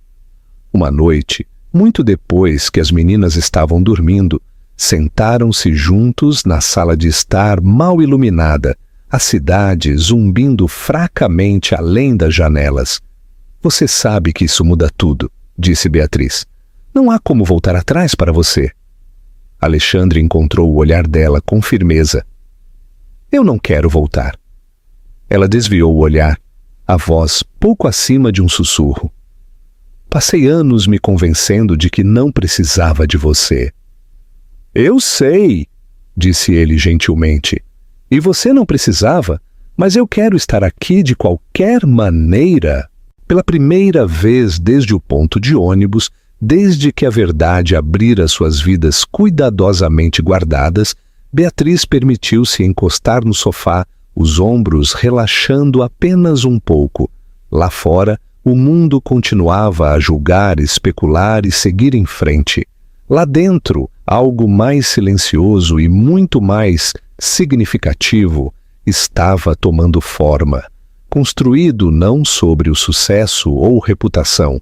Uma noite, muito depois que as meninas estavam dormindo, sentaram-se juntos na sala de estar mal iluminada, a cidade zumbindo fracamente além das janelas. "Você sabe que isso muda tudo", disse Beatriz. "Não há como voltar atrás para você." Alexandre encontrou o olhar dela com firmeza. "Eu não quero voltar." Ela desviou o olhar, a voz pouco acima de um sussurro. "Passei anos me convencendo de que não precisava de você." "Eu sei", disse ele gentilmente. "E você não precisava, mas eu quero estar aqui de qualquer maneira." Pela primeira vez desde o ponto de ônibus, desde que a verdade abrira suas vidas cuidadosamente guardadas, Beatriz permitiu-se encostar no sofá, os ombros relaxando apenas um pouco. Lá fora, o mundo continuava a julgar, especular e seguir em frente. Lá dentro, algo mais silencioso e muito mais significativo estava tomando forma, construído não sobre o sucesso ou reputação,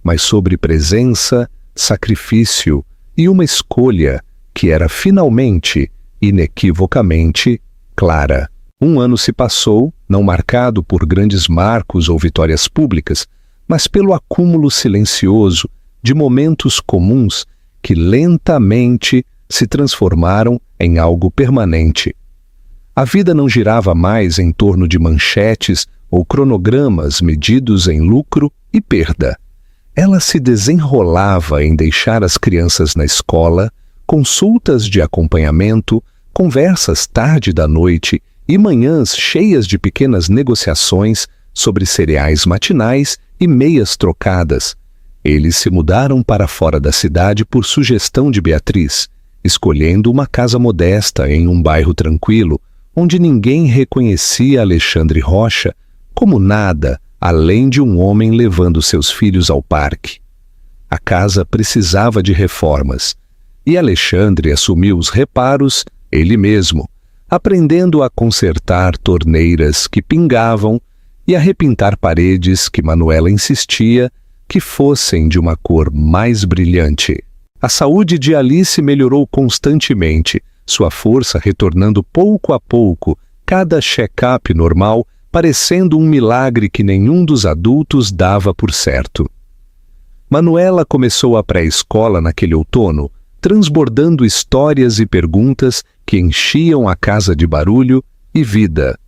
mas sobre presença, sacrifício e uma escolha que era finalmente, inequivocamente, clara. Um ano se passou, não marcado por grandes marcos ou vitórias públicas, mas pelo acúmulo silencioso de momentos comuns que lentamente se transformaram em algo permanente. A vida não girava mais em torno de manchetes ou cronogramas medidos em lucro e perda. Ela se desenrolava em deixar as crianças na escola, consultas de acompanhamento, conversas tarde da noite e manhãs cheias de pequenas negociações sobre cereais matinais e meias trocadas. Eles se mudaram para fora da cidade por sugestão de Beatriz, escolhendo uma casa modesta em um bairro tranquilo, onde ninguém reconhecia Alexandre Rocha como nada além de um homem levando seus filhos ao parque. A casa precisava de reformas. e Alexandre assumiu os reparos ele mesmo, aprendendo a consertar torneiras que pingavam e a repintar paredes que Manuela insistia que fossem de uma cor mais brilhante. A saúde de Alice melhorou constantemente, sua força retornando pouco a pouco, cada check-up normal parecendo um milagre que nenhum dos adultos dava por certo. Manuela começou a pré-escola naquele outono, transbordando histórias e perguntas que enchiam a casa de barulho e vida.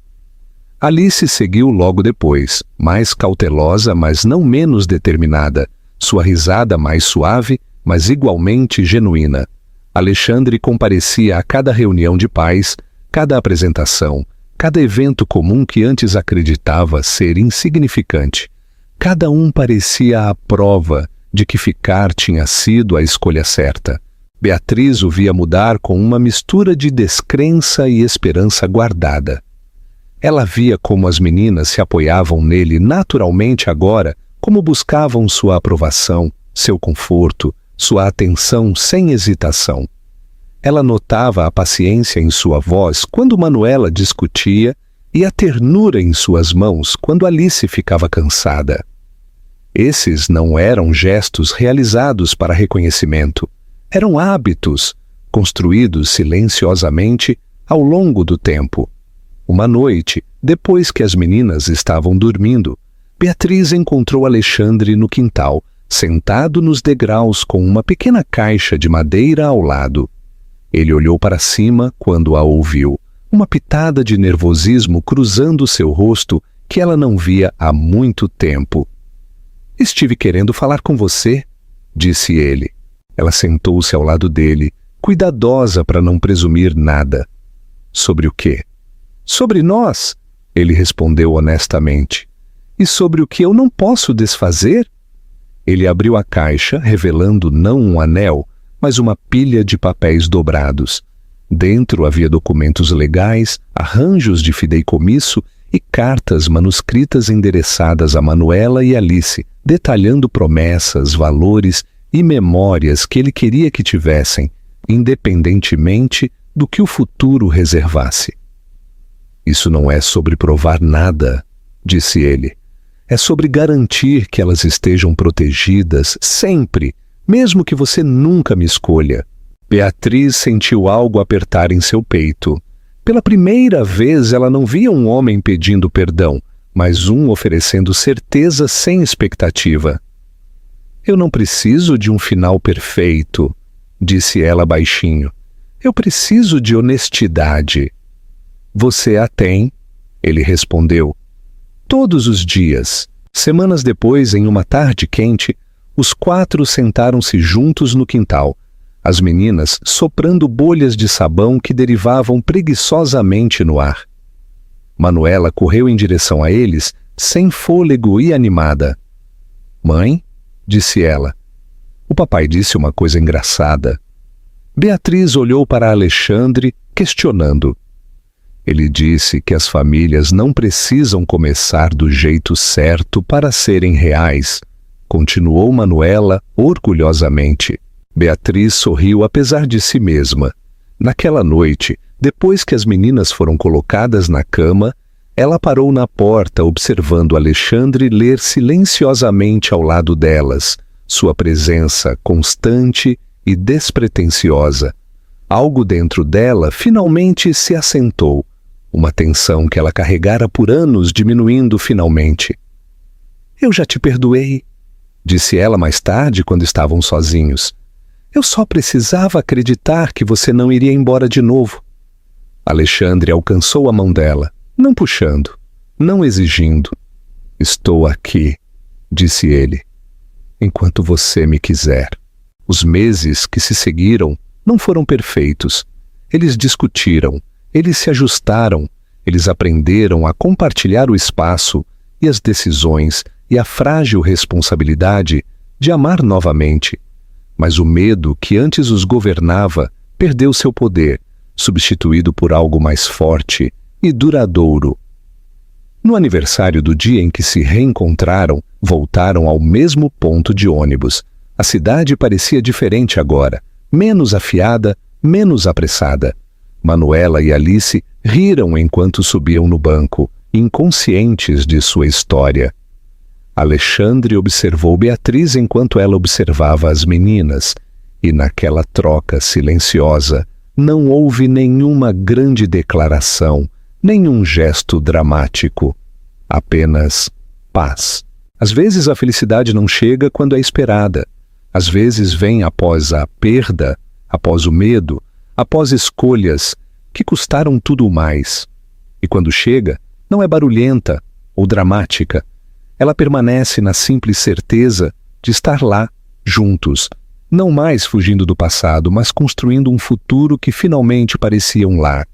Alice seguiu logo depois, mais cautelosa, mas não menos determinada, sua risada mais suave, mas igualmente genuína. Alexandre comparecia a cada reunião de pais, cada apresentação, cada evento comum que antes acreditava ser insignificante. Cada um parecia a prova de que ficar tinha sido a escolha certa. Beatriz o via mudar com uma mistura de descrença e esperança guardada. Ela via como as meninas se apoiavam nele naturalmente agora, como buscavam sua aprovação, seu conforto, sua atenção sem hesitação. Ela notava a paciência em sua voz quando Manuela discutia e a ternura em suas mãos quando Alice ficava cansada. Esses não eram gestos realizados para reconhecimento, eram hábitos, construídos silenciosamente ao longo do tempo. Uma noite, depois que as meninas estavam dormindo, Beatriz encontrou Alexandre no quintal, sentado nos degraus com uma pequena caixa de madeira ao lado. Ele olhou para cima quando a ouviu, uma pitada de nervosismo cruzando seu rosto que ela não via há muito tempo. "Estive querendo falar com você", disse ele. Ela sentou-se ao lado dele, cuidadosa para não presumir nada. "Sobre o quê?" "Sobre nós", ele respondeu honestamente. "E sobre o que eu não posso desfazer?" Ele abriu a caixa, revelando não um anel, mas uma pilha de papéis dobrados. Dentro havia documentos legais, arranjos de fideicomisso e cartas manuscritas endereçadas a Manuela e Alice, detalhando promessas, valores e memórias que ele queria que tivessem, independentemente do que o futuro reservasse. "Isso não é sobre provar nada", disse ele. "É sobre garantir que elas estejam protegidas sempre, mesmo que você nunca me escolha." Beatriz sentiu algo apertar em seu peito. Pela primeira vez ela não via um homem pedindo perdão, mas um oferecendo certeza sem expectativa. "Eu não preciso de um final perfeito", disse ela baixinho. "Eu preciso de honestidade." "Você a tem", ele respondeu. Todos os dias. Semanas depois, em uma tarde quente, os quatro sentaram-se juntos no quintal, as meninas soprando bolhas de sabão que derivavam preguiçosamente no ar. Manuela correu em direção a eles, sem fôlego e animada. "Mãe?", disse ela. O papai disse uma coisa engraçada. Beatriz olhou para Alexandre, questionando. Ele disse que as famílias não precisam começar do jeito certo para serem reais, continuou Manuela orgulhosamente. Beatriz sorriu apesar de si mesma. Naquela noite, depois que as meninas foram colocadas na cama, ela parou na porta observando Alexandre ler silenciosamente ao lado delas, sua presença constante e despretensiosa. Algo dentro dela finalmente se assentou, uma tensão que ela carregara por anos diminuindo finalmente. "Eu já te perdoei", disse ela mais tarde quando estavam sozinhos. "Eu só precisava acreditar que você não iria embora de novo." Alexandre alcançou a mão dela, não puxando, não exigindo. "Estou aqui", disse ele, "enquanto você me quiser." Os meses que se seguiram não foram perfeitos. Eles discutiram, eles se ajustaram, eles aprenderam a compartilhar o espaço e as decisões e a frágil responsabilidade de amar novamente. Mas o medo que antes os governava perdeu seu poder, substituído por algo mais forte e duradouro. No aniversário do dia em que se reencontraram, voltaram ao mesmo ponto de ônibus. A cidade parecia diferente agora, menos afiada, menos apressada. Manuela e Alice riram enquanto subiam no banco, inconscientes de sua história. Alexandre observou Beatriz enquanto ela observava as meninas, e naquela troca silenciosa não houve nenhuma grande declaração, nenhum gesto dramático. Apenas paz. Às vezes a felicidade não chega quando é esperada. Às vezes vem após a perda, após o medo, após escolhas que custaram tudo mais. E quando chega, não é barulhenta ou dramática. Ela permanece na simples certeza de estar lá, juntos, não mais fugindo do passado, mas construindo um futuro que finalmente parecia um lar.